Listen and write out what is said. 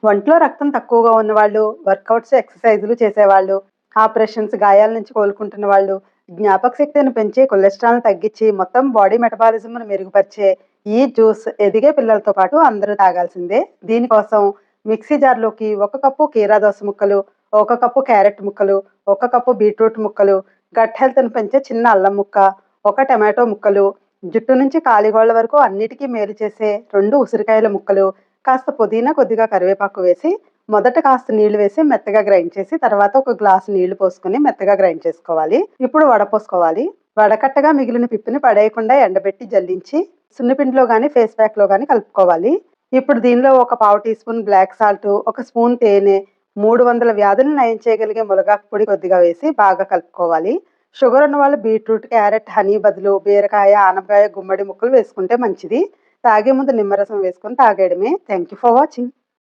ఒంట్లో రక్తం తక్కువగా ఉన్నవాళ్ళు, వర్కౌట్స్, ఎక్సర్సైజులు చేసేవాళ్ళు, ఆపరేషన్స్, గాయాల నుంచి కోలుకుంటున్న వాళ్ళు, జ్ఞాపక శక్తిని పెంచి, కొలెస్ట్రాల్‌ని తగ్గించి, మొత్తం బాడీ మెటబాలిజంను మెరుగుపరిచే ఈ జ్యూస్ ఎదిగే పిల్లలతో పాటు అందరూ తాగాల్సిందే. దీనికోసం మిక్సీ జార్‌లోకి 1 కప్పు కీరా దోస ముక్కలు, 1 కప్పు క్యారెట్ ముక్కలు, 1 కప్పు బీట్రూట్ ముక్కలు, గట్ హెల్త్‌ని పెంచే చిన్న అల్లం ముక్క, 1 టమాటో ముక్కలు, జుట్టు నుంచి కాలిగోళ్ళ వరకు అన్నిటికీ మేలు చేసే 2 ఉసిరికాయల ముక్కలు, కాస్త పుదీనా, కొద్దిగా కరివేపాకు వేసి, మొదట కాస్త నీళ్లు వేసి మెత్తగా గ్రైండ్ చేసి, తర్వాత ఒక గ్లాసు నీళ్లు పోసుకొని మెత్తగా గ్రైండ్ చేసుకోవాలి. ఇప్పుడు వడపోసుకోవాలి. వడకట్టగా మిగిలిన పిప్పిని పడేయకుండా ఎండబెట్టి జల్లించి, సున్నిపిండిలో గానీ, ఫేస్ ప్యాక్‌లో గానీ కలుపుకోవాలి. ఇప్పుడు దీనిలో ఒక పావు టీ స్పూన్ బ్లాక్ సాల్ట్, ఒక స్పూన్ తేనె, 300 వ్యాధులను నయం చేయగలిగే ములగాకు పొడి కొద్దిగా వేసి బాగా కలుపుకోవాలి. షుగర్ ఉన్నవాళ్ళు బీట్రూట్, క్యారెట్, హనీ బదులు బీరకాయ, ఆనపకాయ, గుమ్మడి ముక్కలు వేసుకుంటే మంచిది. తాగే ముందు నిమ్మరసం వేసుకొని తాగేయడమే. Thank you for watching.